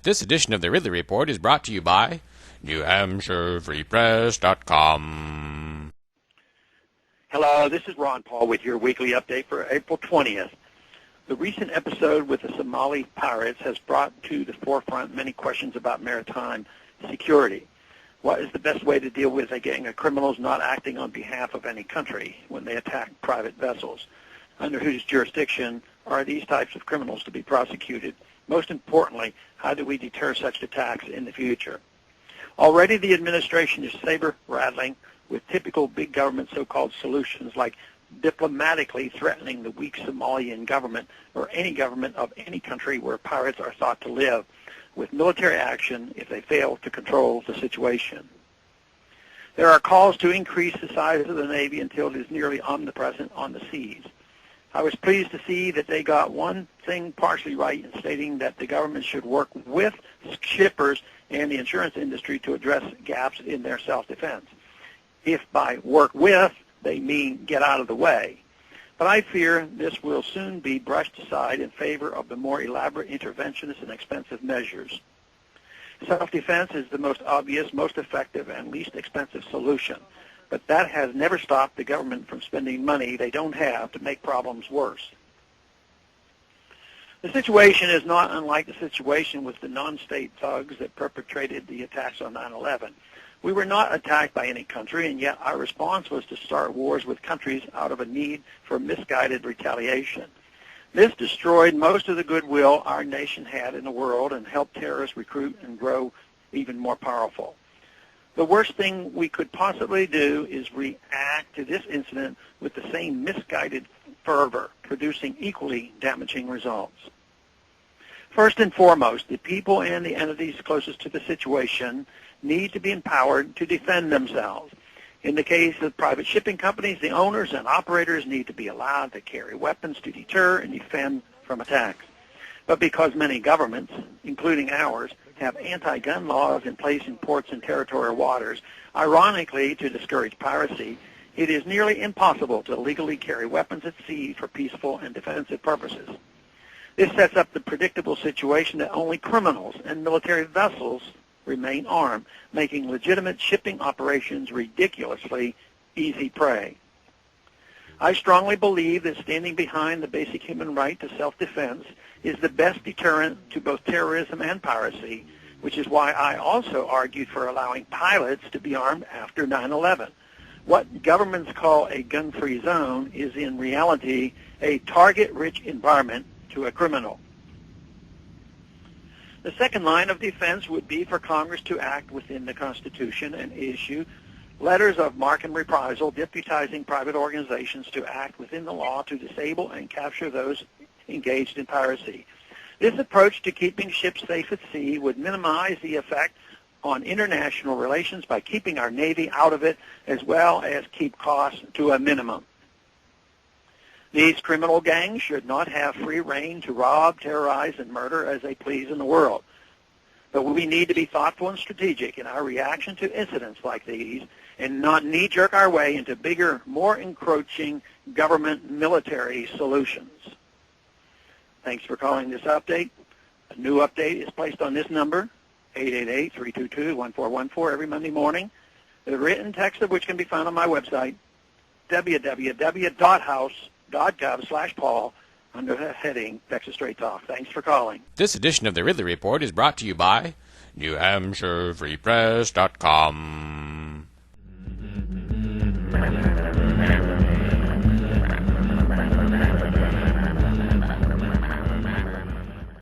This edition of the Ridley Report is brought to you by NewHampshireFreePress.com. Hello, this is Ron Paul with your weekly update for April 20th. The recent episode with the Somali pirates has brought to the forefront many questions about maritime security. What is the best way to deal with a gang of criminals not acting on behalf of any country when they attack private vessels? Under whose jurisdiction are these types of criminals to be prosecuted? Most importantly, how do we deter such attacks in the future? Already the administration is saber-rattling with typical big government so-called solutions like diplomatically threatening the weak Somalian government or any government of any country where pirates are thought to live, with military action if they fail to control the situation. There are calls to increase the size of the Navy until it is nearly omnipresent on the seas. I was pleased to see that they got one thing partially right in stating that the government should work with shippers and the insurance industry to address gaps in their self-defense. If by work with, they mean get out of the way. But I fear this will soon be brushed aside in favor of the more elaborate interventionist and expensive measures. Self-defense is the most obvious, most effective, and least expensive solution. But that has never stopped the government from spending money they don't have to make problems worse. The situation is not unlike the situation with the non-state thugs that perpetrated the attacks on 9/11. We were not attacked by any country, and yet our response was to start wars with countries out of a need for misguided retaliation. This destroyed most of the goodwill our nation had in the world and helped terrorists recruit and grow even more powerful. The worst thing we could possibly do is react to this incident with the same misguided fervor, producing equally damaging results. First and foremost, the people and the entities closest to the situation need to be empowered to defend themselves. In the case of private shipping companies, the owners and operators need to be allowed to carry weapons to deter and defend from attacks. But because many governments, including ours, have anti-gun laws in place in ports and territorial waters, ironically to discourage piracy, it is nearly impossible to legally carry weapons at sea for peaceful and defensive purposes. This sets up the predictable situation that only criminals and military vessels remain armed, making legitimate shipping operations ridiculously easy prey. I strongly believe that standing behind the basic human right to self-defense is the best deterrent to both terrorism and piracy, which is why I also argued for allowing pilots to be armed after 9/11. What governments call a gun-free zone is in reality a target-rich environment to a criminal. The second line of defense would be for Congress to act within the Constitution and issue letters of marque and reprisal deputizing private organizations to act within the law to disable and capture those engaged in piracy. This approach to keeping ships safe at sea would minimize the effect on international relations by keeping our Navy out of it, as well as keep costs to a minimum. These criminal gangs should not have free rein to rob, terrorize, and murder as they please in the world. But we need to be thoughtful and strategic in our reaction to incidents like these and not knee-jerk our way into bigger, more encroaching government military solutions. Thanks for calling this update. A new update is placed on this number, 888-322-1414, every Monday morning. The written text of which can be found on my website, www.house.gov/Paul, under the heading Texas Straight Talk. Thanks for calling. This edition of the Ridley Report is brought to you by NewHampshireFreePress.com.